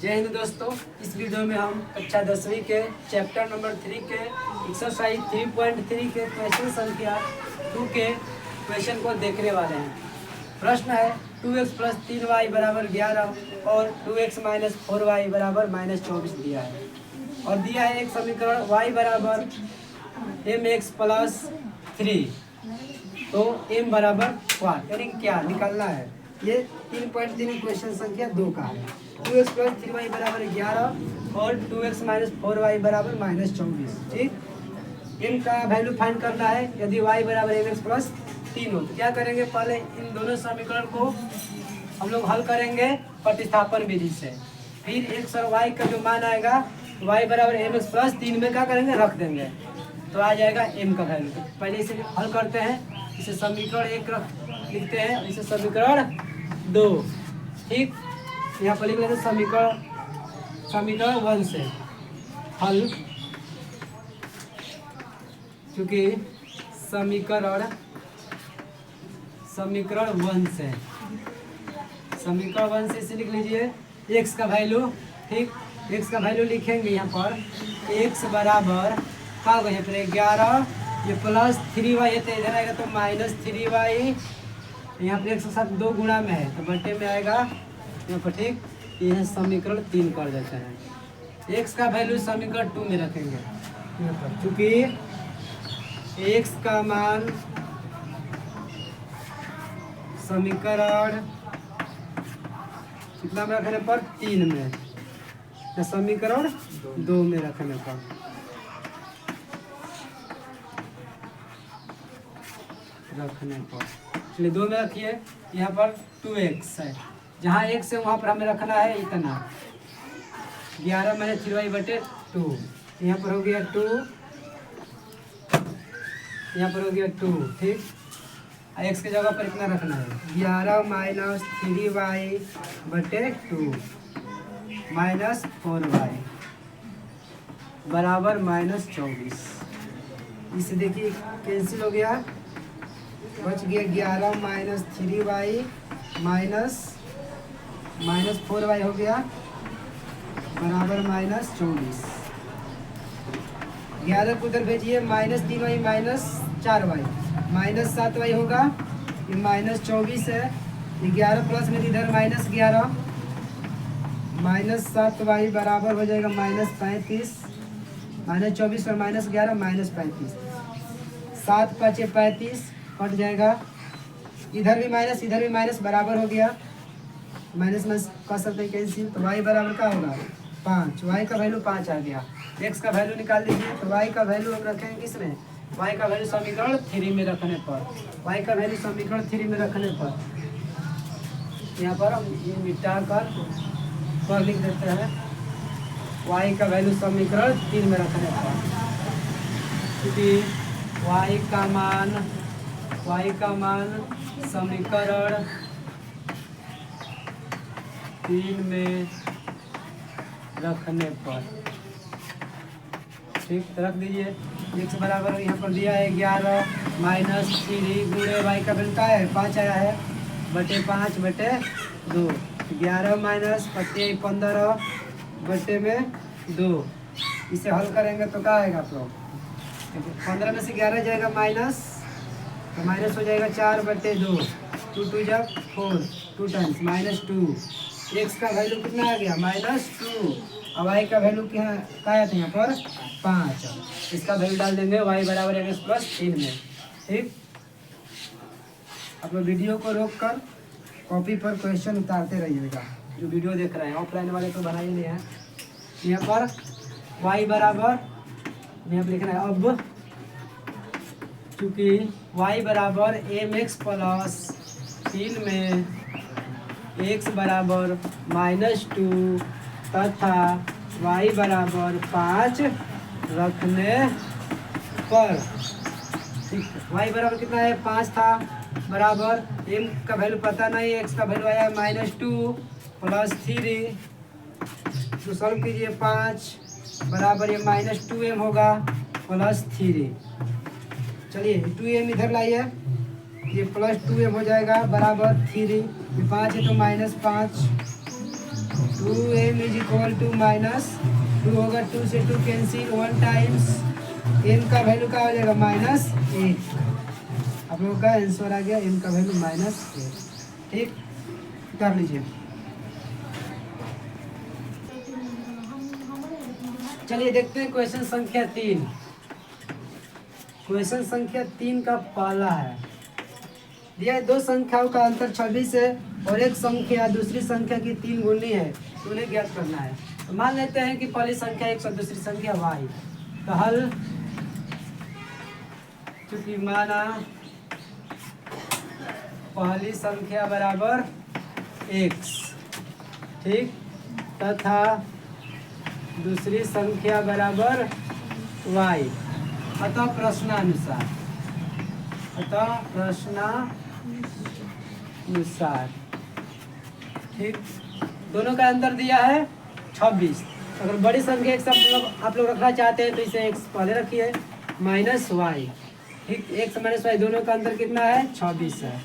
जय हिंद दोस्तों। इस वीडियो में हम कक्षा 10वीं के चैप्टर नंबर 3 के एक्सरसाइज 3.3 के क्वेश्चन संख्या 2 के क्वेश्चन को देखने वाले हैं। प्रश्न है 2x प्लस 3y बराबर 11 और 2x माइनस 4y बराबर माइनस 24 दिया है और दिया है एक समीकरण y बराबर mx प्लस 3। तो m बराबर 4 यानी क्या निकालना है। ये 3.3 क्वेश्चन संख्या 2 का है। 2x प्लस 3y बराबर 11 और 2x माइनस 4y बराबर माइनस 24। ठीक, m का वैल्यू फाइंड करना है। यदि y बराबर mx प्लस 3 हो तो क्या करेंगे, पहले इन दोनों समीकरण को हम लोग हल करेंगे प्रतिस्थापन विधि से। फिर x और y का जो मान आएगा y बराबर mx प्लस 3 में क्या करेंगे, रख देंगे तो आ जाएगा m का वैल्यू। तो पहले इसे हल करते हैं। इसे समीकरण 1 लिखते हैं, इसे समीकरण 2। ठीक, यहाँ पर लिख लेते समीकरण 1 से हल, क्योंकि समीकरण 1 से इसे लिख लीजिए x का वैल्यू। ठीक, x का वैल्यू लिखेंगे यहाँ पर x बराबर क्या होगा, यहाँ पर 11, ये प्लस 3y है तो इधर आएगा तो माइनस 3y। यहाँ पर 1 के साथ 2 गुणा में है तो बटे में आएगा यहाँ पर। ठीक, यह समीकरण 3 कर देते हैं। x का वैल्यू समीकरण 2 में रखेंगे यहाँ पर, क्योंकि x का मान समीकरण कितना में रखने पर 3 में, या समीकरण 2 में रखने पर। चलिए 2 में रखिए। यहाँ पर 2x है, जहाँ x है वहाँ पर हमें रखना है इतना 11 माइनस 3y बटे 2। यहाँ पर हो गया 2, यहाँ पर हो गया 2। ठीक, x की जगह पर इतना रखना है 11 माइनस 3y बटे 2 माइनस 4y बराबर माइनस 24। इसे देखिए कैंसिल हो गया, बच गया 11 माइनस 3y माइनस 4y हो गया बराबर माइनस 24। 11 को उधर भेजिए, minus 3y minus 4y minus 7y होगा। ये माइनस 24 है, ये 11 प्लस में इधर माइनस 11 माइनस 7y बराबर हो जाएगा माइनस 35। माइनस 24 और माइनस 11 माइनस 35। 7 5 35 कट जाएगा। इधर भी माइनस इधर भी माइनस बराबर हो गया, माइनस में कर सकते हैं कैंसिल। तो y बराबर क्या होगा 5। y का वैल्यू 5 आ गया। x का वैल्यू निकाल लीजिए। तो y का वैल्यू हम रखेंगे किसमें, y का वैल्यू समीकरण 3 में रखने पर। y का वैल्यू समीकरण 3 में रखने पर यहाँ पर हम ये मिटा कर लिख देते हैं y का वैल्यू समीकरण 3 में रखने पर, क्योंकि y का मान समीकरण 3 में रखने पर। ठीक, तो रख दीजिए। x बराबर यहाँ पर दिया है 11 माइनस 3 गुणे y का वैल्यू क्या है 5 आया है बटे 5 बटे 2। 11 माइनस 15 बटे में 2। इसे हल करेंगे तो क्या आएगा आप लोग, 15 में से 11 जाएगा माइनस, तो माइनस हो जाएगा 4 बटे 2। 2 2 जब 4, 2 टाइम्स माइनस 2। x का वैल्यू कितना आ गया माइनस 2 और y का वैल्यू क्या आया था यहाँ पर 5। इसका वैल्यू डाल देंगे y बराबर mx प्लस 3 में। ठीक, आप लोग वीडियो को रोक कर कॉपी पर क्वेश्चन उतारते रहिएगा। जो वीडियो देख रहे हैं ऑफलाइन वाले तो बना ही नहीं है। यहाँ पर y बराबर यहाँ पर लिखना है, अब चूँकि y बराबर mx प्लस 3 में x बराबर माइनस 2 तथा y बराबर 5 रखने पर। ठीक, y बराबर कितना है 5 था, बराबर m का वैल्यू पता नहीं, x का वैल्यू आया माइनस 2 प्लस 3। तो सॉल्व कीजिए 5 बराबर ये माइनस 2m होगा प्लस 3। चलिए 2m इधर लाइए, ये प्लस 2m हो जाएगा बराबर 3। ये 5 है तो माइनस 5 2m is equal to minus 2 होगा, 2 से 2 कैंसिल, 1 टाइम्स m का वैल्यू क्या हो जाएगा -1। आप लोगों का आंसर आ गया m का वैल्यू -1। ठीक, कर लीजिए। चलिए देखते हैं क्वेश्चन संख्या 3। क्वेश्चन संख्या 3 का पहला है, दिया है दो संख्याओं का अंतर 26 है और एक संख्या दूसरी संख्या की 3 गुनी है, तो उन्हें ज्ञात करना है। तो मान लेते हैं कि पहली संख्या x और दूसरी संख्या y। तो हल, चूंकि माना पहली संख्या बराबर x, ठीक, तथा दूसरी संख्या बराबर y, अतः प्रश्नानुसार ठीक, दोनों का अंतर दिया है 26। अगर बड़ी संख्या एक आप लोग रखना चाहते हैं तो इसे x पहले रखिए -y, ठीक, x -y दोनों का अंतर कितना है 26 है।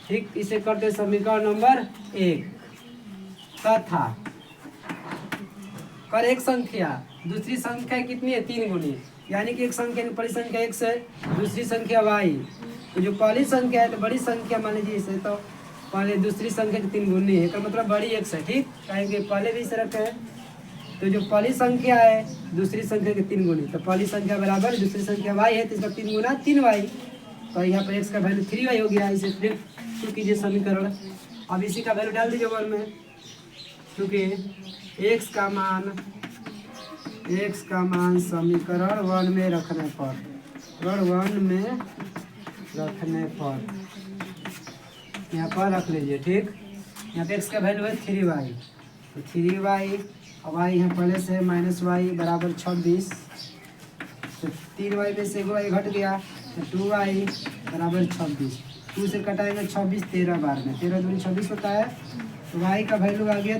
ठीक, इसे करते समीकरण नंबर 1। तथा कर एक संख्या दूसरी संख्या कितनी है 3 गुनी, यानी कि एक संख्या पहली संख्या x है, दूसरी संख्या y। तो जो पहली संख्या है तो बड़ी संख्या मान लीजिए इसे, तो पहले दूसरी संख्या की 3 गुनी है, तो मतलब बड़ी x है। ठीक, कहेंगे पहले भी इसे रखे हैं। तो जो पहली संख्या है दूसरी संख्या की 3 गुनी, तो पहली संख्या बराबर दूसरी संख्या y है, तो इसका 3 गुना 3y। तो यहाँ पर x का वैल्यू 3y हो गया। इसे फिर टू कीजिए समीकरण। अब इसी का वैल्यू डाल दीजिए वन में, क्योंकि x का मान समीकरण 1 में रखने पर यहाँ पर रख लीजिए। ठीक, यहाँ पे x का वैल्यू है 3y, तो 3y, अब y यहाँ पहले से -y बराबर 26, तो 3y में से 1y घट गया, तो 2y बराबर 26। 2 से कटाएंगे 26, 13 बार में 13 दूनी 26 होता है, तो y का वैल्यू आ गया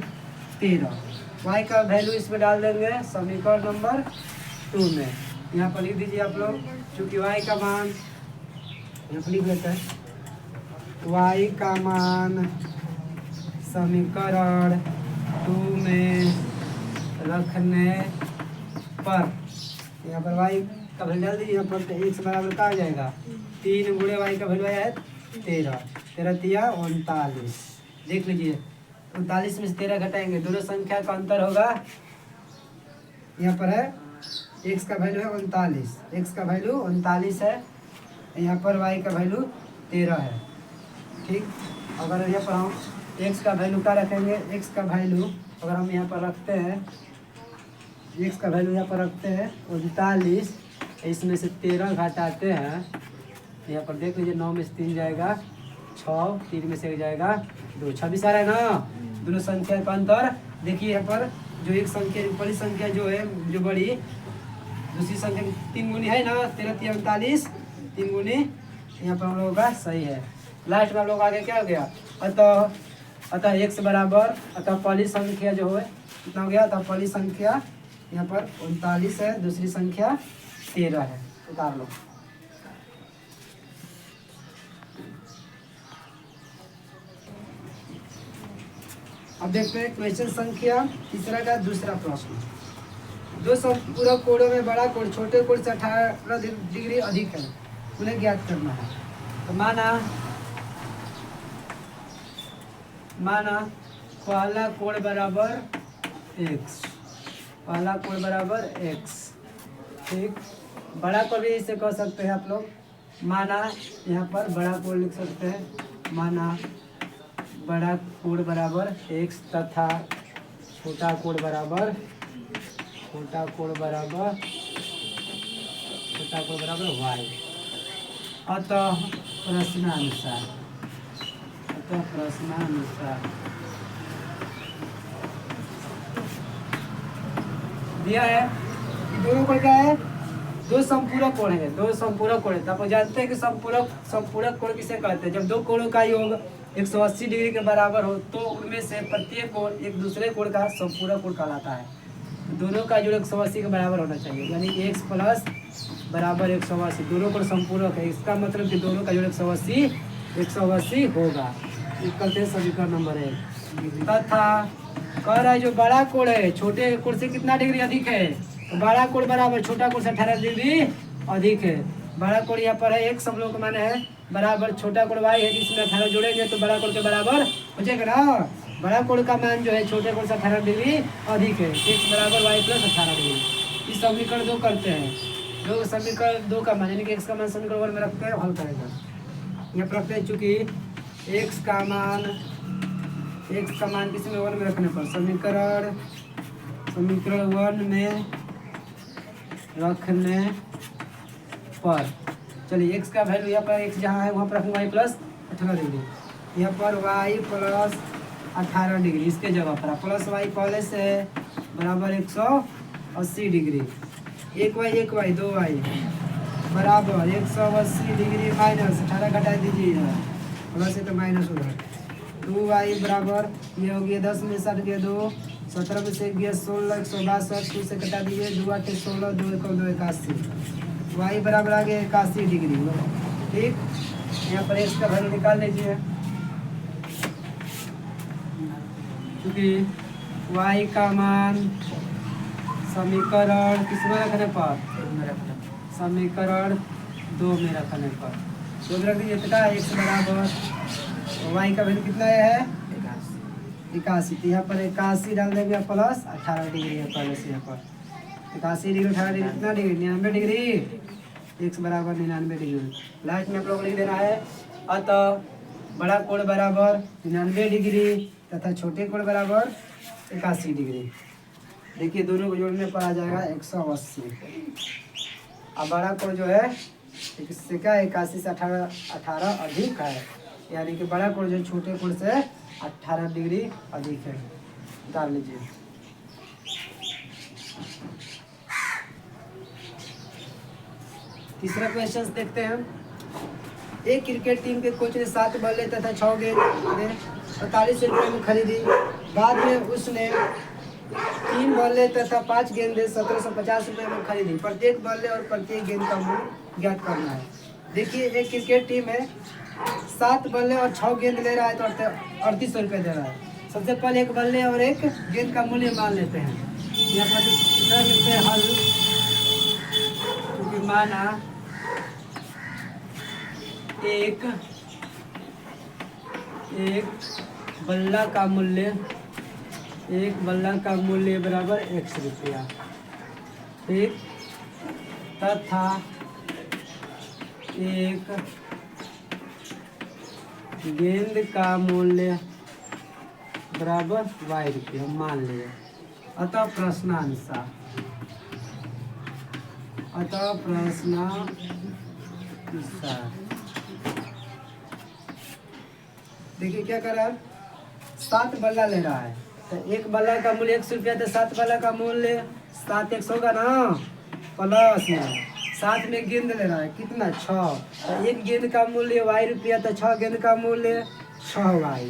13। y का वैल्यू इसमें डाल देंगे समीकरण नंबर 2 में। यहाँ पर लिख दीजिए आप लोग, चूँकि y का मान यहाँ पर लिख लेते हैं, y का मान समीकरण 2 में रखने पर, यहाँ पर y का वैल्यू डाल दीजिए। यहाँ पर x बराबर क्या आ जाएगा 3 गुणे y का वैल्यू आया है 13, 13 तिया 39। देख लीजिए 39 में से 13 घटाएंगे, दोनों संख्या का अंतर होगा, यहाँ पर है x का वैल्यू है 39, x का वैल्यू 39 है, यहाँ पर y का वैल्यू 13 है। ठीक, अगर यहाँ पर हम x का वैल्यू क्या रखेंगे, x का वैल्यू अगर हम यहाँ पर रखते हैं, x का वैल्यू यहाँ पर रखते हैं 39, इसमें से 13 घटाते हैं, यहाँ पर देख लीजिए 9 में से 3 जाएगा 6, 3 में से 1 जाएगा 2, 26 आ रहा है ना। दोनों संख्या का अंतर देखिए, यहाँ पर जो एक संख्या बड़ी संख्या जो है जो बड़ी दूसरी संख्या 3 गुनी है ना, 13 तिया 39, 3 गुनी यहाँ पर हम लोगों का सही है। लास्ट में हम लोग आगे क्या हो गया, अतः x बराबर, अतः पहली संख्या जो है कितना हो गया, अतः पहली संख्या यहाँ पर 39 है, दूसरी संख्या 13 है। उतार लो। अब देखते हैं क्वेश्चन संख्या तीसरा का दूसरा प्रश्न। दो संपूरक कोणों में बड़ा कोण छोटे कोण से 18 डिग्री अधिक है, उन्हें ज्ञात करना है। तो माना पहला कोण बराबर x, पहला कोण बराबर x। ठीक, बड़ा कोण भी इसे कह सकते हैं आप लोग, माना यहाँ पर बड़ा कोण लिख सकते हैं, माना बड़ा कोण बराबर x तथा छोटा कोण बराबर y। अतः प्रश्नानुसार दिया है कि दोनों कोण क्या है, दो संपूरक कोण है, तो आप जानते हैं कि संपूरक कोण किसे कहते हैं, जब दो कोणों का योग 180 डिग्री के बराबर हो तो उनमें से प्रत्येक कोण एक दूसरे कोण का संपूरक कोण कहलाता है। दोनों का जोड़ 180 के बराबर होना चाहिए, यानी कि x प्लस बराबर 180, दोनों कोण संपूरक है, इसका मतलब कि दोनों का जोड़ 180 होगा। करते हैं समीकरण नंबर 1। तथा कह रहा है जो बड़ा कोण है छोटे कोण से कितना डिग्री अधिक है, तो बड़ा कोण बराबर छोटा कोण से 18 डिग्री अधिक है। बड़ा कोण यहाँ पर है x, हम लोग का मान है बराबर छोटा कोण y है, जिसमें 18 जोड़ेंगे तो बड़ा कोण के बराबर हो जाएगा ना। बड़ा कोण का मान जो है छोटे कोण से 18 डिग्री अधिक है, x बराबर y प्लस 18 डिग्री। इस समीकरण 2 करते हैं, दो समीकरण 2 का मान यानी कि x का मान समीकरण 1 में रखते हैं, हल करेगा। यहाँ पर रखते हैं चूँकि x का मान किसी में 1 में रखने पर समीकरण 1 में रखने पर, चलिए x का वैल्यू यहाँ पर x जहाँ है वहाँ पर रखूँगा y प्लस 18 डिग्री, यहाँ पर y प्लस 18 डिग्री इसके जगह पर प्लस y पहले से बराबर 180 डिग्री, एक y 2y बराबर 180 डिग्री माइनस 18 घटा दीजिए, प्लस है तो माइनस उधर 2y बराबर ये हो गया 10 में 60 गया 2, 17 में से गया 16, 162 2 से कटा दीजिए, 2 8 16 2 1 2 81, y बराबर आ गया 81 डिग्री। ठीक, यहाँ पर x का वैल्यू निकाल लीजिए, क्योंकि y का मान समीकरण किसमें रखने पर, समीकरण 2 में रखने पर, तो रख दीजिए कितना x बराबर y का वैल्यू कितना है 81, तो यहाँ पर 81 डाल देंगे प्लस 18 डिग्री है पहले से, यहाँ पर 81 डिग्री 18 डिग्री कितना डिग्री 99 डिग्री, x बराबर 99 डिग्री। लास्ट में आप लोग लिख देना है अतः बड़ा कोण बराबर 99 डिग्री तथा छोटे कोण बराबर 81 डिग्री। देखिए दोनों को जोड़ने पर आ जाएगा 180। अब बड़ा कोण जो है इससे क्या 81 से 18 अधिक है, यानी कि बड़ा कोण जो छोटे कोण से 18 डिग्री अधिक है। डाल लीजिए, तीसरा क्वेश्चन देखते हैं। एक क्रिकेट टीम के कोच ने 7 बल्ले तथा 6 गेंद 48 रुपये में खरीदी, बाद में उसने 3 बल्ले तथा 5 गेंदें 1750 रुपये में खरीदी। प्रत्येक बल्ले और प्रत्येक गेंद का मूल्य ज्ञात करना है। देखिए एक क्रिकेट टीम है, 7 बल्ले और 6 गेंद ले रहा है तो 3800 रुपये दे रहा है। सबसे पहले एक बल्ले और एक गेंद का मूल्य मान लेते हैं। यहाँ पर लिखते हैं हल, क्योंकि माना एक बल्ला का मूल्य बराबर x रुपया, ठीक, तथा एक गेंद का मूल्य बराबर y रुपया मान लिया। अतः प्रश्नानुसार देखिए क्या कर रहा है, 7 बल्ला ले रहा है तो एक बल्ला का मूल्य x रुपया, तो 7 बल्ला का मूल्य 7 x होगा ना, प्लस में 7 में गेंद ले रहा है कितना 6, तो एक गेंद का मूल्य y रुपया, तो 6 गेंद का मूल्य 6y।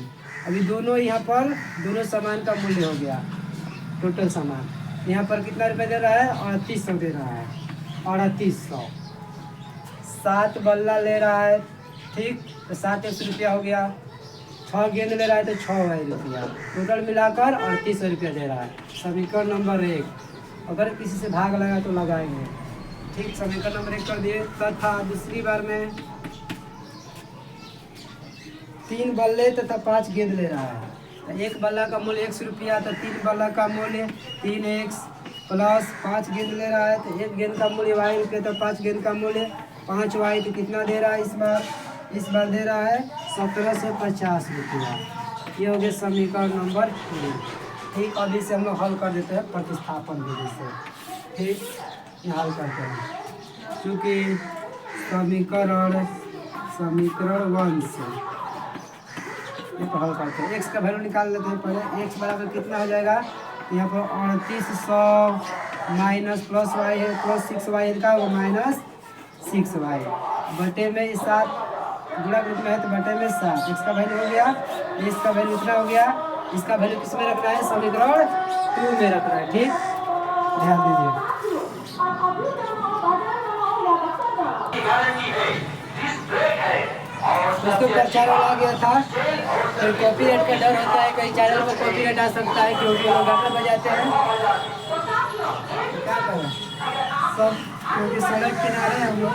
अभी दोनों यहाँ पर दोनों सामान का मूल्य हो गया, टोटल सामान यहाँ पर कितना रुपये दे रहा है 3800 दे रहा है, 3800। 7 बल्ला ले रहा है, ठीक, तो 7 x रुपया हो गया, 6 गेंद ले रहा है तो 6y रुपया, टोटल मिलाकर 3800 रुपया दे रहा है। समीकरण नंबर 1, अगर किसी से भाग लगा तो लगाएंगे, ठीक, समीकरण नंबर 1 कर दिए। तथा दूसरी बार में 3 बल्ले तथा 5 गेंद ले रहा है, तो एक बल्ला का मूल्य x रुपया, तो 3 बल्ला का मूल्य 3x प्लस 5 गेंद ले रहा है, तो एक गेंद का मूल्य y रुपया, तो 5 गेंद का मूल्य 5y, तो कितना दे रहा है इस बार दे रहा है 1750 रुपया। ये हो गया समीकरण नंबर 3, ठीक। अब इसे हम लोग हल कर देते हैं प्रतिस्थापन विधि से, ठीक, ये हल करते हैं, क्योंकि समीकरण 1 से ये तो हल करते हैं। x का वैल्यू निकाल लेते हैं पहले। x बराबर कितना हो जाएगा, यहाँ पर 3800 माइनस प्लस y है, प्लस 6y का वो माइनस 6y, बटे में 7 गुणा रूप में है तो बटे में 7। x का वैल्यू हो गया, इसका वैल्यू इतना हो गया, इसका वैल्यू किस में रखना है, समीकरण 2 में रखना है, ठीक, ध्यान दीजिए। तो इसके ऊपर चैनल आ गया था। फिर कॉपीराइट का डर होता है, कई चैनल पर कॉपीराइट आ सकता है क्योंकि लोग गाना बजाते हैं। क्या करें सब, क्योंकि सड़क किनारे हम लोग।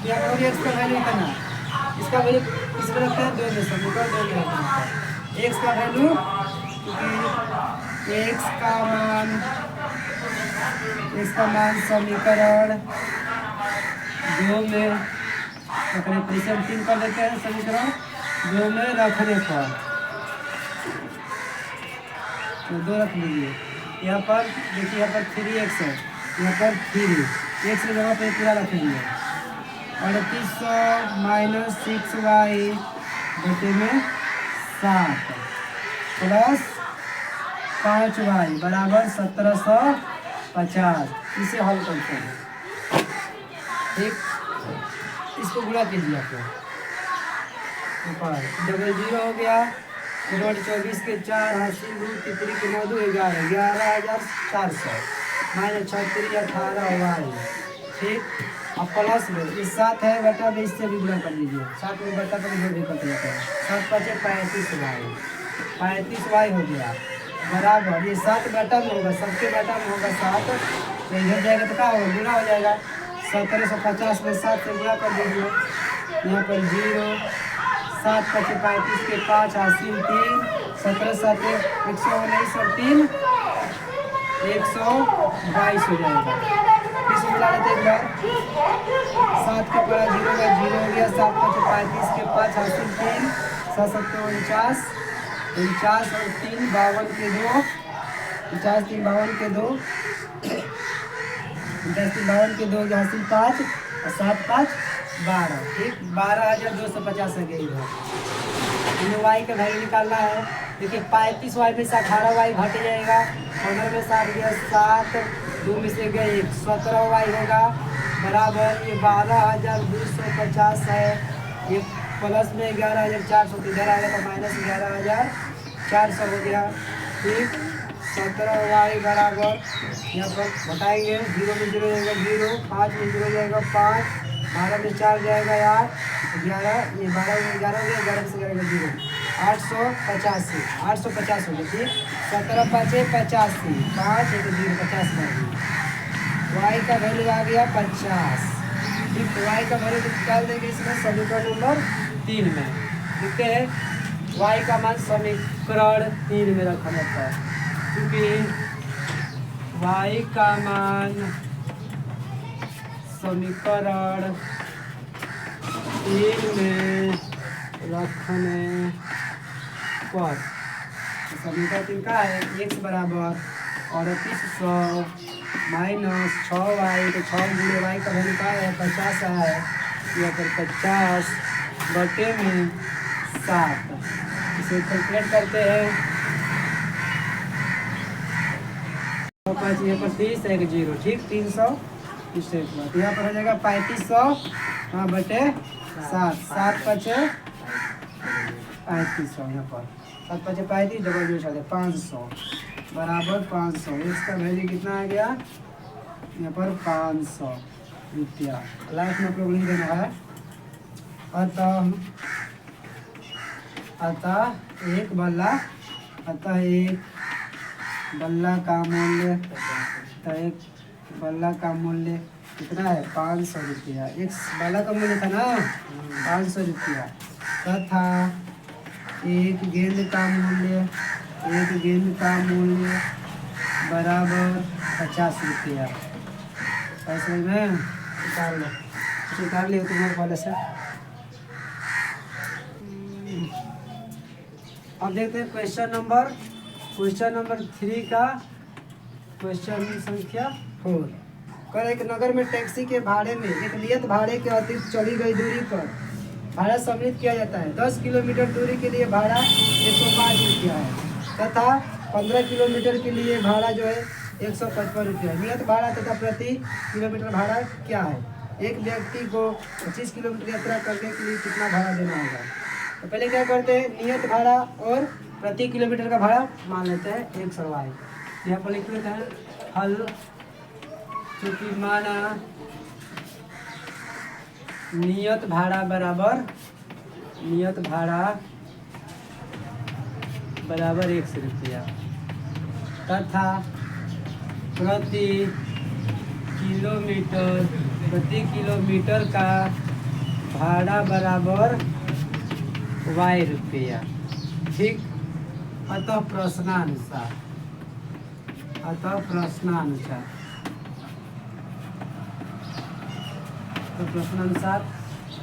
या और एक्स का वैल्यू करना, इसका वैल्यू किस पर रखते हैं, 2 में समीकरण 2 में रखते हैं। एक्स का वैल्यू, क्योंकि एक्स का मान समीकरण 2 में रखने पर, इसे हम 3 कर देते हैं समीकरण 2 में रखने पर, तो 2 रख लीजिए। यहाँ पर देखिए, यहाँ पर 3x है, यहाँ पर 3 x की जगह पर पूरा रख लीजिए। 3800 माइनस 6y बटे में 7 प्लस 5y बराबर 1750। इसे हल करते हैं, ठीक। इसको गुणा कीजिए आपको, ऊपर डबल 0 हो गया, 24 के 4 हासिल 2 तितरी के 9 2 11 11,400 माइनस 36 18y, ठीक। अब प्लस में इस 7 है बटा में, इससे भी गुणा कर लीजिए। 7 में बटा कर भी कट जाता है, 7 5 35y, 35y हो गया बराबर, ये 7 बटा में होगा, सबके बटा में होगा 7, तो इधर जाएगा तो क्या होगा, गुणा हो जाएगा। 1750 में 7 से गुणा कर दीजिए, यहाँ पर 0 7 5 35 के 5 हासिल 3 17 7 119 और 3 122 हो जाएगा। इसे मिला लेते एक बार, 7 के पड़ा 0 का 0 हो गया, 7 5 35 के 5 हासिल 3 7 7 49 49 और 3 52 के 2 50 3 52 के 2 52 के 2 हासिल 5 और 7 5 12, ठीक। 12,250 है इधर। हमें वाई का वैल्यू निकालना है। देखिए 35y में से 18y घट जाएगा, ऑर्डर में 7 गया 7 2 में से गए 1 17y होगा बराबर, ये 12,250 है, ये प्लस में 11,400 इधर आएगा तो माइनस 11,400 हो गया, ठीक। 17y बराबर, यहाँ पर घटाएंगे 0 में 0 जाएगा 0 5 में 0 जाएगा 5 12 में 4 जाएगा 8 11 ये 12 में 11 हो गया, 11 में से जाएगा 0 850 हो गया, ठीक। 17 5 85 5 1 0 50 में वाई का वैल्यू आ गया 50, ठीक। तो वाई का वैल्यू निकाल देंगे इसमें समीकरण नंबर 3 में, लिखते हैं वाई का मान समीकरण 3 में रखना था, क्योंकि y का मान समीकरण 3 में रखने पर, समीकरण 3 का है x बराबर 3800 माइनस 6y, तो 6 गुणे y का वैल्यू का है 50 है, यहाँ पर 50 बटे में 7, इसे कैलकुलेट करते हैं। 5 यहाँ पर 30 1 0, ठीक। 300 इस टाइप का, यहाँ पर हो जाएगा 3500 हाँ बटे 7 7 5 3500, यहाँ पर 7 5 35 डबल 0 500 बराबर 500, इसका वैल्यू कितना आ गया, यहाँ पर 500 रुपया। लास्ट में आप लोग नहीं देना है। अतः एक बल्ला का मूल्य, एक बल्ला का मूल्य कितना है 500 रुपया। एक बल्ला का मूल्य था ना 500 रुपया, तथा एक गेंद का मूल्य बराबर 50 रुपया। ऐसे में निकाल लिया तुम्हारे वाले से। अब देखते हैं क्वेश्चन नंबर 3 का क्वेश्चन संख्या 4। कर एक नगर में टैक्सी के भाड़े में एक नियत भाड़े के अतिरिक्त चली गई दूरी पर भाड़ा सम्मिलित किया जाता है। 10 किलोमीटर दूरी के लिए भाड़ा 105 रुपया है तथा 15 किलोमीटर के लिए भाड़ा जो है 155 रुपया है। नियत भाड़ा तथा प्रति किलोमीटर भाड़ा क्या है? एक व्यक्ति को 25 किलोमीटर यात्रा करने के लिए कितना भाड़ा देना होगा? तो पहले क्या करते हैं, नियत भाड़ा और प्रति किलोमीटर का भाड़ा मान लेते हैं 100 वाई। यहाँ पर लिख लेते हैं हल, चूँकि माना नियत भाड़ा बराबर नियत भाड़ा बराबर 100 रुपया तथा प्रति किलोमीटर का भाड़ा बराबर y रुपया। ठीक। अतः प्रश्नानुसार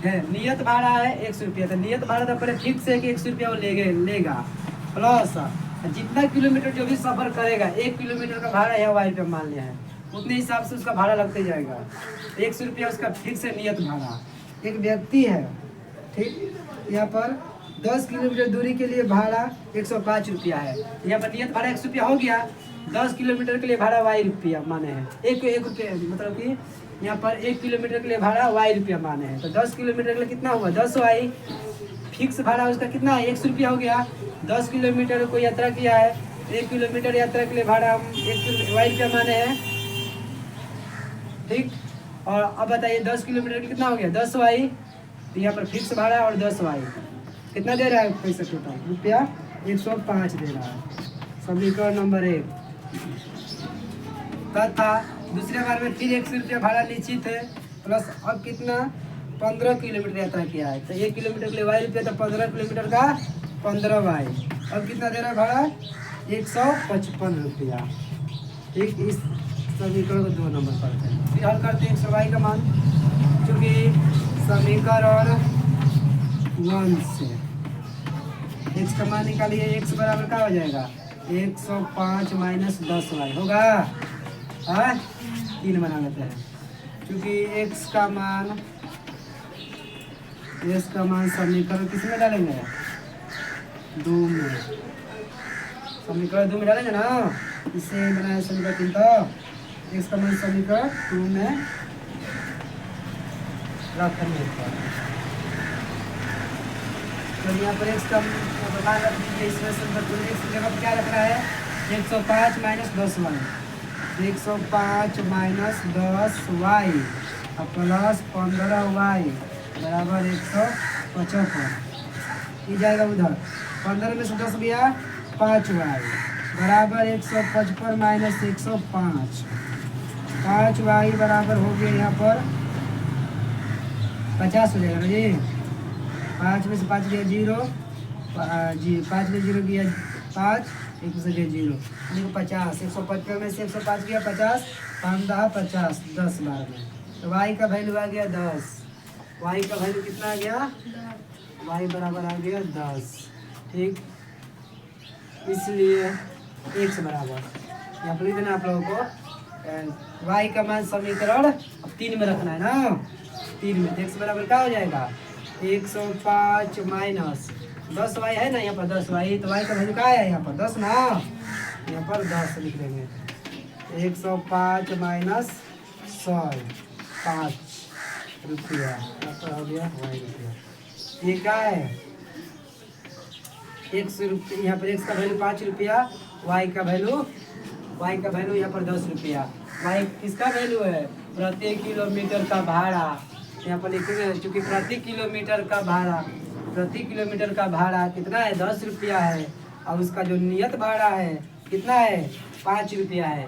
है नियत भाड़ा है 100 रुपया। तो नियत भाड़ा तो पहले फिक्स है कि 100 रुपया वो लेगा प्लस जितना किलोमीटर जो भी सफर करेगा 1 किलोमीटर का भाड़ा है y रुपया मान लिया है, उतने हिसाब से उसका भाड़ा लगते जाएगा। 100 रुपया उसका फिक्स है नियत भाड़ा। एक व्यक्ति है, ठीक, यहाँ पर 10 किलोमीटर दूरी के लिए भाड़ा 105 रुपया है। यहाँ पर नियत भाड़ा 100 रुपया हो गया। 10 किलोमीटर के लिए भाड़ा y रुपया माने हैं। एक रुपया मतलब कि यहाँ पर 1 किलोमीटर के लिए भाड़ा y रुपया माने हैं। तो 10 किलोमीटर के लिए कितना हुआ 10y। फिक्स भाड़ा उसका कितना है 100 रुपया हो गया। 10 किलोमीटर को यात्रा किया है, 1 किलोमीटर यात्रा के लिए भाड़ा हम y रुपया माने हैं। ठीक। और अब बताइए 10 किलोमीटर के कितना हो गया 10y। तो यहाँ पर फिक्स भाड़ा और 10y कितना दे रहा है पैसा टोटल रुपया 105 दे रहा है। समीकरण नंबर 1 तथा दूसरे बार में फिर 100 रुपया भाड़ा निश्चित है प्लस अब कितना 15 किलोमीटर यात्रा किया है। तो 1 किलोमीटर के लिए y रुपया, तो 15 किलोमीटर का 15y। अब कितना दे रहा है भाड़ा 155 रुपया। ठीक। इस समीकरण को 2 नंबर करते हैं। फिर हल करते हैं 100y का मान, क्योंकि समीकरण 1 से x का मान निकालिए। x बराबर क्या हो जाएगा 105 माइनस 10y होगा। 3 बना लेते हैं, क्योंकि x का मान समीकरण किस में डालेंगे 2 में। समीकरण 2 में डालेंगे ना, इसे बनाया समीकरण 3। तो x का मान समीकरण 2 में रखने पर तो यहाँ पर x का मान रख दीजिए। इसमें समीकरण x की जगह क्या रख रहा है 105 minus 10y। 105 minus 10y plus 15y बराबर 175। ये जाएगा उधर 15 में से 10 गया 5y बराबर 155 माइनस 105। 5y बराबर हो गया यहाँ पर 50 हो जाएगा ना जी। 5 में से 5 गया 0 जी, 5 में 0 गया 5, 1 में से गया 0 देखो 50। 155 में से 105 गया 50, 50 10 बार में। तो y का वैल्यू आ गया 10। y का वैल्यू कितना आ गया y बराबर आ गया 10। ठीक। इसलिए x बराबर यहाँ पर लिखना आप लोगों को y का मान समीकरण 3 में रखना है ना। 3 में x बराबर क्या हो जाएगा 105 माइनस 10y है ना, यहाँ पर 10y। तो y का वैल्यू क्या है यहाँ पर 10 ना, यहाँ पर 10 लिख देंगे। 105 माइनस 105 रुपया हो गया y रुपया। ये क्या है 100 रुपये। यहाँ पर x का वैल्यू 5 रुपया, y का वैल्यू यहाँ पर 10 रुपया। y किसका वैल्यू है प्रति किलोमीटर का भाड़ा। यहाँ पर लिखेंगे क्योंकि प्रति किलोमीटर का भाड़ा कितना है 10 रुपया है। और उसका जो नियत भाड़ा है कितना है 5 रुपया है।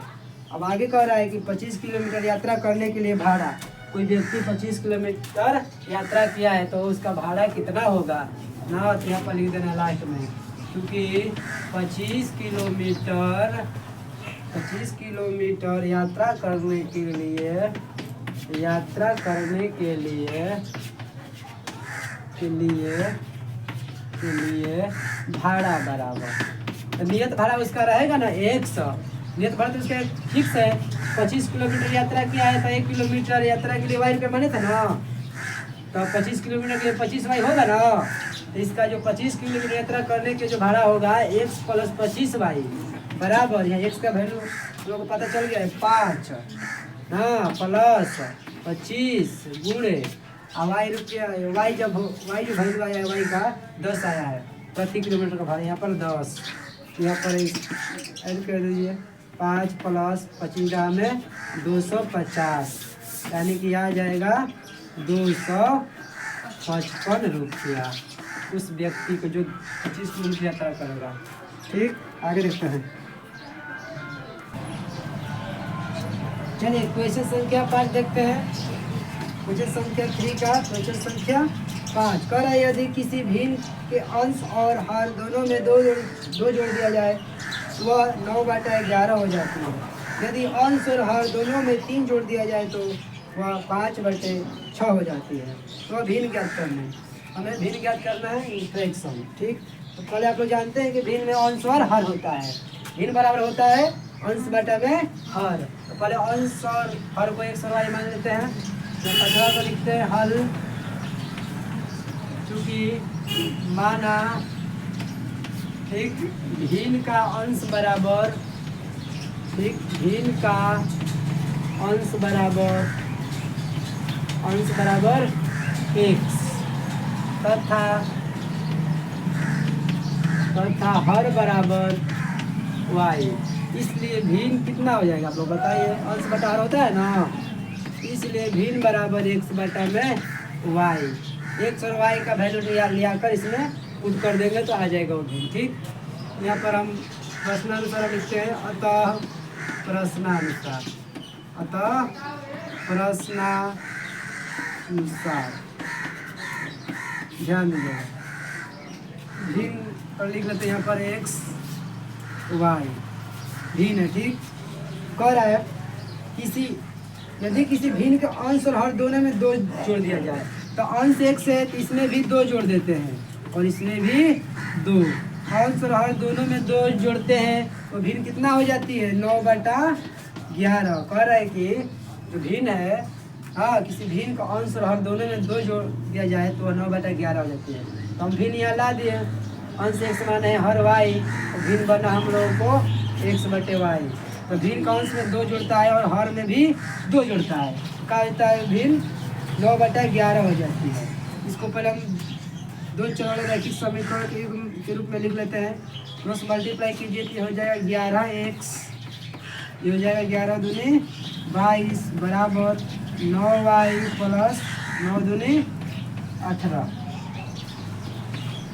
अब आगे कह रहा है कि 25 किलोमीटर यात्रा करने के लिए भाड़ा, कोई व्यक्ति 25 किलोमीटर यात्रा किया है तो उसका भाड़ा कितना होगा ना। तो यहाँ पर लिख देना लास्ट में, क्योंकि 25 किलोमीटर यात्रा करने के लिए भाड़ा बराबर। तो नियत भाड़ा उसका रहेगा ना 100। नियत भाड़ा तो उसका फिक्स है। 25 किलोमीटर यात्रा किया है तो 1 किलोमीटर यात्रा के लिए y रुपये माने थे ना। तो 25 किलोमीटर के लिए 25y होगा ना। तो इसका जो 25 किलोमीटर यात्रा करने के जो भाड़ा होगा x प्लस 25y बराबर, यहाँ x का वैल्यू लोगों को पता चल गया है 5 हाँ प्लस 25 गुणे y रुपया y जो वैल्यू आया है y का 10 आया है प्रति किलोमीटर का भाड़ा। यहाँ पर 10, यहाँ पर ऐड कर दीजिए 5 प्लस 25 का हमें 250, यानी कि आ जाएगा 255 रुपया। उस व्यक्ति को जो 25 किलोमीटर यात्रा करेगा। ठीक, आगे देखते हैं। चलिए क्वेश्चन संख्या 5 देखते हैं। क्वेश्चन संख्या 3 का क्वेश्चन संख्या 5 कह रहा है यदि किसी भिन्न के अंश और हर दोनों में दो जोड़ दिया जाए तो वह 9/11 हो जाती है। यदि अंश और हर दोनों में 3 जोड़ दिया जाए तो वह 5/6 हो जाती है। तो भिन्न ज्ञात करना है, हमें भिन्न ज्ञात करना है फ्रैक्शन। ठीक, तो पहले आप लोग जानते हैं कि भिन्न में अंश और हर होता है। भिन्न बराबर होता है अंश बटा में हर। तो पहले अंश और हर को एक सरवाई मान लेते हैं। तो 15 को लिखते हैं हल, चूँकि माना ठीक भिन्न का अंश बराबर, ठीक भिन्न का अंश बराबर x तथा हर बराबर y। इसलिए भिन्न कितना हो जाएगा आप लोग बताइए, अंश बटा हर होता है ना, इसलिए भिन्न बराबर x बटा में y। x और y का वैल्यू लिया कर इसमें पुट कर देंगे तो आ जाएगा वो भिन्न। ठीक, यहाँ पर हम प्रश्नानुसार लिखते हैं अतः प्रश्नानुसार ध्यान दीजिएगा। भिन्न पर लिख लेते हैं यहाँ पर x y भिन्न है। ठीक, कह रहा है यदि किसी भिन्न के अंश और हर दोनों में 2 जोड़ दिया जाए तो अंश x है तो इसमें भी 2 जोड़ देते हैं और इसमें भी 2। अंश और हर दोनों में 2 जोड़ते हैं तो भिन्न कितना हो जाती है 9/11। कह रहा है कि जो भिन्न है, हाँ किसी भिन्न का अंश और हर दोनों में 2 जोड़ दिया जाए तो 9/11 हो जाती है। तो हम भिन्न यहाँ ला दिए, अंश x माने है हर y, तो भिन्न बना हम लोगों को x/y। तो भिन्न का अंश में 2 जुड़ता है और हर में भी 2 जुड़ता है, क्या होता है भिन्न 9/11 हो जाती है। इसको पहले हम 2 चरण रैखिक समीकरण के रूप में लिख लेते हैं। क्रॉस मल्टीप्लाई कीजिए तो हो जाएगा 11x, ये हो जाएगा 11 दूनी 22 बराबर 9y प्लस 9 दूनी 18।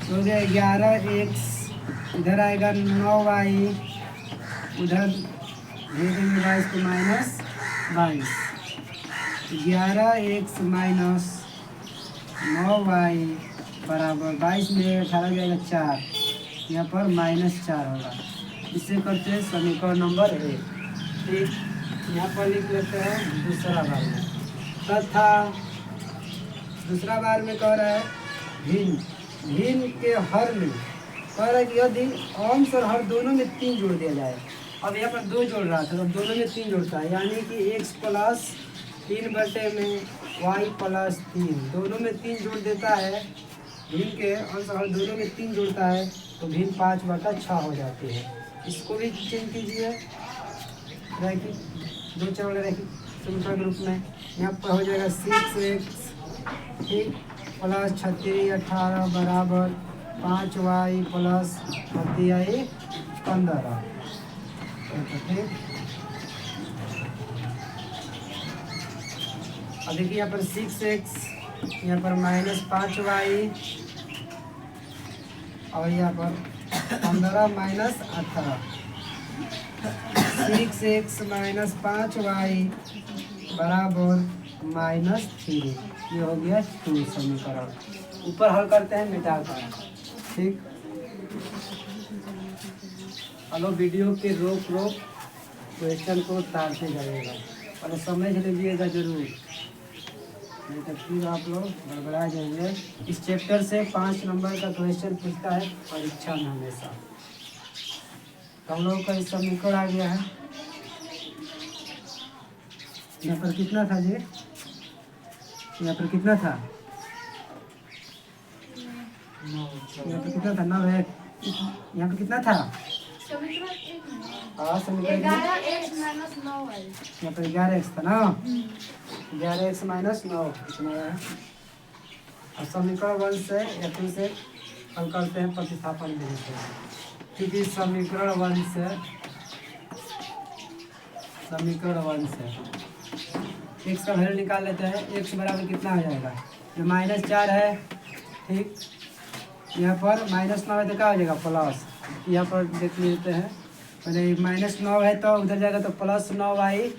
हो गया 11x, इधर आएगा 9y, उधर भेजेंगे 22 को माइनस 22। 11x माइनस 9y बराबर 22 में 18 जाएगा 4, यहाँ पर -4 होगा। इससे करते हैं समीकरण नंबर 1। ठीक, यहाँ पर लिख लेते हैं दूसरा बार में तथा दूसरा बार में कह रहा है भिन्न के हर में कह रहा है कि यदि अंश और हर दोनों में 3 जोड़ दिया जाए। अब यहाँ पर 2 जोड़ रहा था, अब दोनों में 3 जोड़ता है, यानी कि x प्लस 3 में y प्लस 3 दोनों में 3 जोड़ देता है। भिन्न के अंश और दोनों में 3 जोड़ता है तो भिन्न 5/6 हो जाती है। इसको भी चेंज कीजिए रैखिक 2 चरण रैखिक समीकरण के रूप में। यहाँ पर हो जाएगा 6x ठीक प्लस 36 18 बराबर 5y प्लस 30 15। ठीक, अब देखिए यहाँ पर 6x, यहाँ पर -5y और यहाँ पर 15 माइनस 18। 6x माइनस 5y बराबर -3। ये हो गया 2 समीकरण। ऊपर हल करते हैं मिटा कर। ठीक, हेलो वीडियो के रोक क्वेश्चन को तारते जाइएगा, पहले समझ लीजिएगा जरूर, नहीं तो फिर आप लोग गड़बड़ा जाएंगे। इस चैप्टर से 5 नंबर का क्वेश्चन पूछता है परीक्षा में हमेशा। तो हम लोगों का इस समीकरण आ गया है। यहाँ पर कितना था जी, यहाँ पर कितना था, यहाँ पर कितना था 9 है, यहाँ पर कितना था हाँ समीकरण 11x माइनस 9y। यहाँ पर 11x था ना, 11x माइनस 9 कितना है। और समीकरण 1 से या 2 से हल करते हैं प्रतिस्थापन विधि से, क्योंकि समीकरण 1 से x का वैल्यू निकाल लेते हैं। x बराबर कितना हो जाएगा, जो -4 है। ठीक, यहाँ पर -9 है तो क्या हो जाएगा प्लस। यहाँ पर देख लेते हैं पहले -9 है तो उधर जाएगा तो +9y,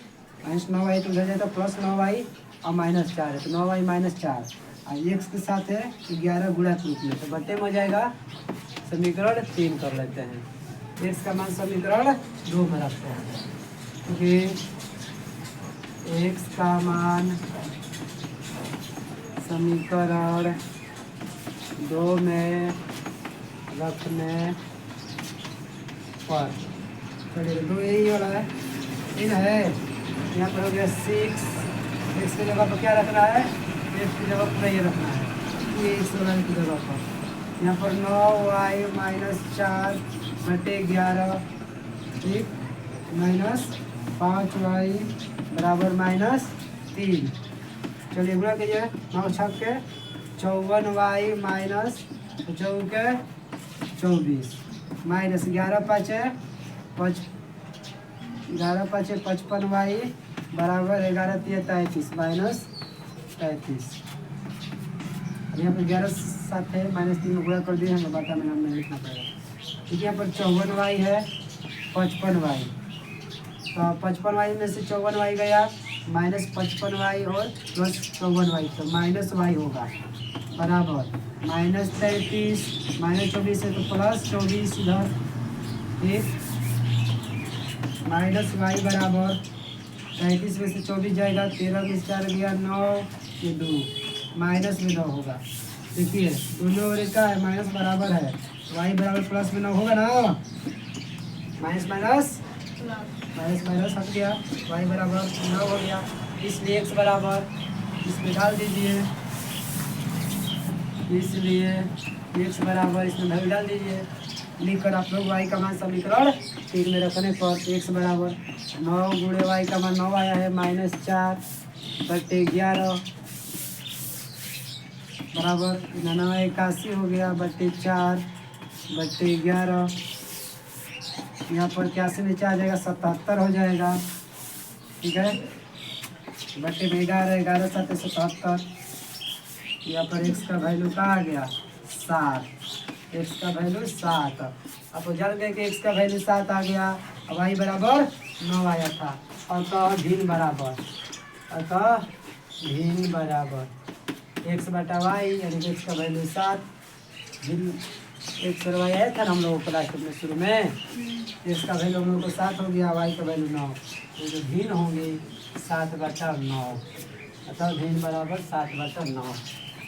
-9 है तो उधर जाएगा तो +9y और -4 है तो 9y -4 और x के साथ है 11 गुणा के रूप में तो बटे में हो जाएगा समीकरण 3 कर लेते हैं। x का मान समीकरण 2 में रखते हैं क्योंकि x का मान समीकरण 2 में रखने पर चलिए 2 यही वाला है 3 है। यहाँ पर हो गया 6, x की जगह पर क्या रखना है, x की जगह पर ये रखना है, ये x वाला की जगह पर। यहाँ पर 9y -4 बटे 11 ठीक -5y बराबर -3। चलिए गुणा कीजिए 9 छक के 54y माइनस 4 24 माइनस 11 पाँचे 55y बराबर 11 3 33 माइनस 33। यहाँ पर 11 साथ है -3 में गुणा कर दिए हमें बात में नाम नहीं लिखना पड़ेगा। ठीक है यहाँ पर 54y है 55y तो 55y में से 54y गया -55y और +54y तो -y होगा बराबर -33 -24 है तो +24 इधर ठीक -y बराबर 33 में से 24 जाएगा 13 में 4 गया 9 ये 2 माइनस में 9 होगा। देखिए दोनों ओर का है माइनस बराबर है y बराबर प्लस में 9 होगा ना माइनस माइनस हट गया y बराबर 9 हो गया इसलिए x बराबर इसमें डाल दीजिए इसलिए x बराबर इसमें वैल्यू डाल दीजिए लिखकर आप लोग y का मान समीकरण 3 में रखने पर x बराबर 9 गुणे y का मान 9 आया है -4 बटे 11 बराबर 81 हो गया बटे 4 बटे 11 यहाँ पर 81 नीचे आ जाएगा 77 हो जाएगा ठीक है बटे में 11 7 77 यहाँ पर x का वैल्यू कहाँ आ गया 7 x का वैल्यू 7 अब जान गए कि x का वैल्यू 7 आ गया अब y बराबर 9 आया था अतः भिन्न बराबर x बटा y यानी कि x का वैल्यू 7 भिन्न x और y आया था ना हम लोगों को क्लास में शुरू में x का वैल्यू हम लोग को 7 हो गया y का वैल्यू 9 तो जो भिन्न होंगे 7 बटा 9 अतः भिन्न बराबर 7 बटा 9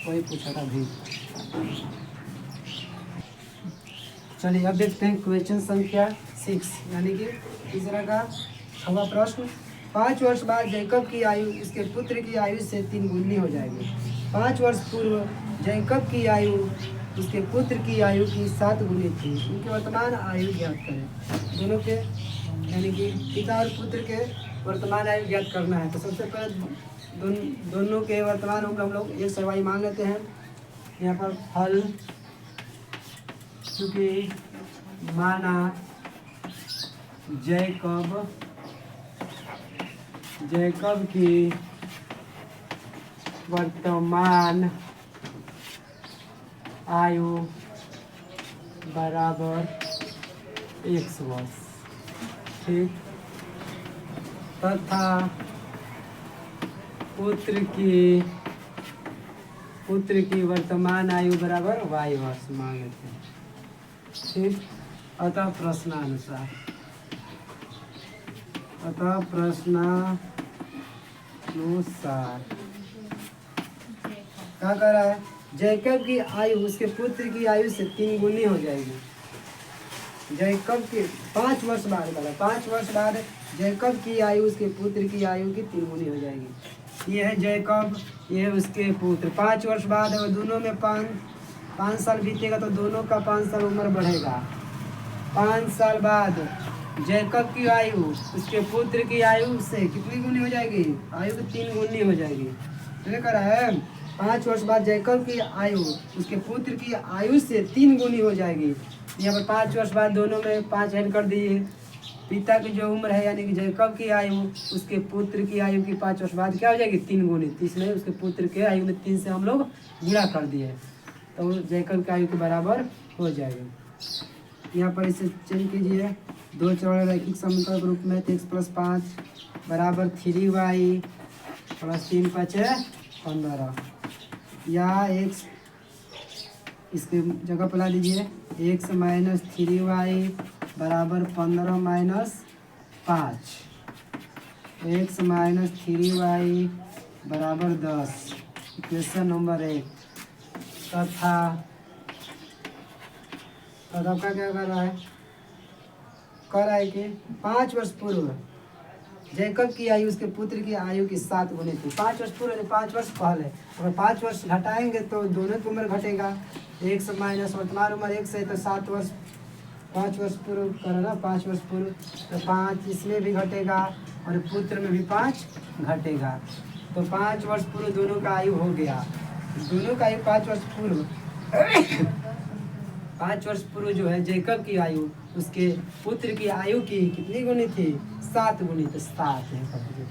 कोई पूछा था भिन्न। चलिए अब देखते हैं क्वेश्चन संख्या 6 यानी कि तीसरा का 6वां प्रश्न 5 वर्ष बाद जैकब की आयु उसके पुत्र की आयु से 3 गुनी हो जाएगी। 5 वर्ष पूर्व जैकब की आयु उसके पुत्र की आयु की 7 गुनी थी। उनकी वर्तमान आयु ज्ञात करें। दोनों के यानी कि पिता और पुत्र के वर्तमान आयु ज्ञात करना है। तो सबसे पहले दोनों के वर्तमान उम्र हम लोग एक सरवाई मान लेते हैं। यहाँ पर हल चूँकि माना जैकब की वर्तमान आयु बराबर 1 वर्ष ठीक तथा पुत्र की वर्तमान आयु बराबर y वर्ष मान लेते हैं ठीक। अतः प्रश्नानुसार क्या कह रहा है जैकब की आयु उसके पुत्र की आयु से 3 गुनी हो जाएगी। जैकब के 5 वर्ष बाद 5 वर्ष बाद जैकब की आयु उसके पुत्र की आयु की 3 गुनी हो जाएगी। ये है जैकब ये है उसके पुत्र 5 वर्ष बाद अगर दोनों में 5 साल बीतेगा तो दोनों का 5 साल उम्र बढ़ेगा। 5 साल बाद जैकब की आयु उसके पुत्र की आयु से कितनी गुनी हो जाएगी आयु की 3 गुनी हो जाएगी। ठीक है 5 वर्ष बाद जैकब की आयु उसके पुत्र की आयु से 3 गुनी हो जाएगी। यहाँ पर 5 वर्ष बाद दोनों में 5 ऐड कर दिए। पिता की जो उम्र है यानी कि जैकब की आयु उसके पुत्र की आयु की 5 वर्ष बाद क्या हो जाएगी 3 गुनी। इसलिए उसके पुत्र के आयु में 3 से हम लोग गुणा कर दिए। तो जैकब की आयु के बराबर हो जाएगा। यहाँ पर इसे चेंज कीजिए, दो चौड़े रैखिक समीकरण के रूप में x + 5 बराबर 3y + 3 × 5 = 15, या x इसके जगह पर ला दीजिए x - 3y बराबर 15 - 5, x - 3y बराबर 10, इक्वेशन नंबर 1। तथा आपका क्या कर रहा है, कर रहा है कि 5 वर्ष पूर्व जैकब की आयु उसके पुत्र की आयु की 7 गुनी थी। 5 वर्ष पूर्व यानी 5 वर्ष पहले। अगर 5 वर्ष घटाएंगे तो दोनों की उम्र घटेगा। एक से माइनस वर्तमान उम्र 1 से तो 7 वर्ष, 5 वर्ष पूर्व करो ना, 5 वर्ष पूर्व तो 5 इसमें भी घटेगा और पुत्र में भी 5 घटेगा। तो 5 वर्ष पूर्व दोनों का आयु हो गया। दोनों का आयु 5 वर्ष पूर्व 5 वर्ष पूर्व जो है जैकब की आयु उसके पुत्र की आयु की कितनी गुनी थी, 7 गुनी। तो 7 है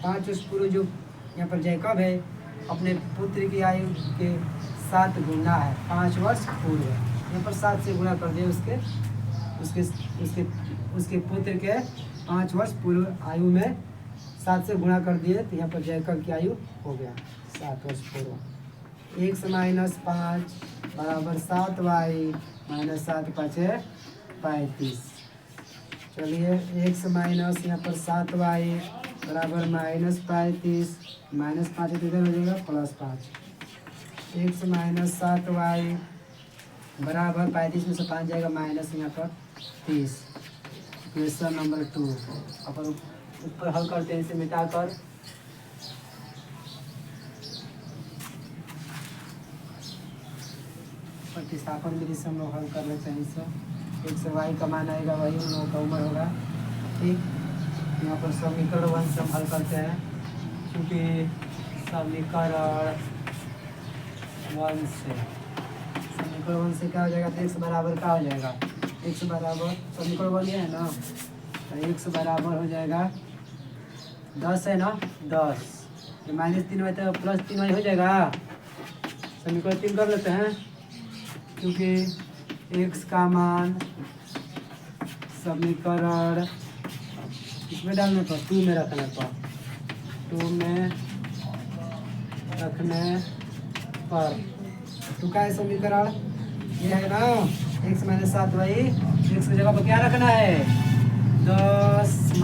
5 वर्ष पूर्व जो यहाँ पर जैकब है अपने पुत्र की आयु के 7 गुना है 5 वर्ष पूर्व। यहाँ पर 7 से गुणा कर दिए उसके उसके उसके उसके पुत्र के 5 वर्ष पूर्व आयु में 7 से गुणा कर दिए तो यहाँ पर जैकब की आयु हो गया 7 वर्ष पूर्व। x - 5 बराबर 7y - 7 × 5 = 35। चलिए x माइनस यहाँ पर 7y बराबर -35, -5 इधर हो जाएगा +5। x - 7y बराबर 35 में से 5 जाएगा माइनस यहाँ पर 30। क्वेश्चन नंबर 2 अपन ऊपर हल करते हैं इसे मिटाकर। प्रतिस्थापन विधि से हम लोग हल कर लेते हैं इसे। x से y का मान आएगा वही उन लोगों का उम्र होगा। ठीक, यहाँ पर समीकरण 1 से हम हल करते हैं क्योंकि समीकरण 1 से क्या हो जाएगा, तो x बराबर क्या हो जाएगा, x बराबर समीकरण 1 है ना, तो x बराबर हो जाएगा 10 है ना, 10 -3y तो +3y हो जाएगा। समीकरण 3 कर लेते हैं क्योंकि x का मान समीकरण इसमें डालने पर 2 में रखने पर 2 में रखने पर 2 का है समीकरण ये है ना, x - 7y, x की जगह पर क्या रखना है 10 +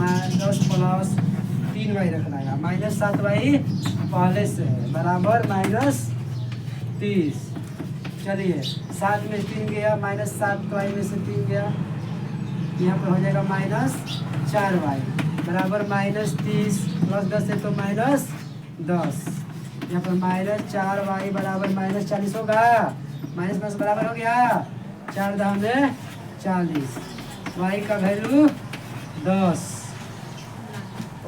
3y रखना है, -7y पहले से है बराबर -30। चलिए 7 में 3 गया, -7y में से 3 गया, यहाँ पर हो जाएगा -4y बराबर -30 + 10 है तो -10। यहाँ पर -4y बराबर -40 होगा, माइनस बराबर हो गया 4 दाम 40। y का वैल्यू 10।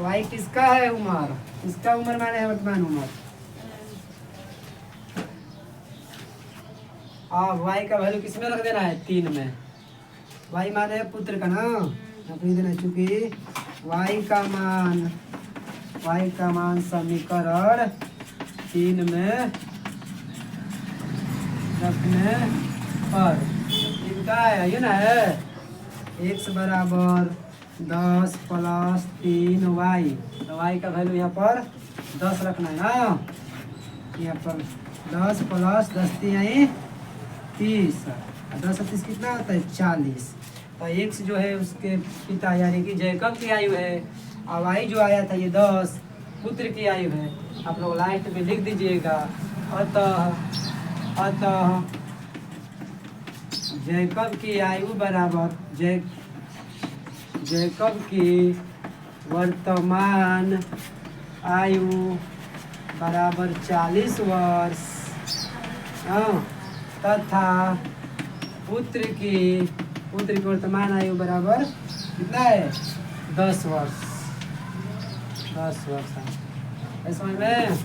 y किसका है उम्र, इसका उम्र माने है वर्तमान उम्र। अब y का वैल्यू किस में रख देना है, 3 में। y माने है पुत्र का ना, अपनी देना, चूंकि y का मान समीकरण 3 में रखने पर इनका है ये ना है, x बराबर 10 + 3y, तो y का वैल्यू यहाँ पर 10 रखना है ना, यहाँ पर 10 + 10 × 30, 10 से 30 कितना होता है 40। तो x जो है उसके पिता यानी कि जैकब की आयु है, और y जो आया था ये 10 पुत्र की आयु है। आप लोग लास्ट में लिख दीजिएगा, अतः जैकब की आयु बराबर जैकब की वर्तमान आयु बराबर 40 वर्ष, तथा पुत्र की वर्तमान आयु बराबर कितना है 10 वर्ष। 10 वर्ष है समझ में।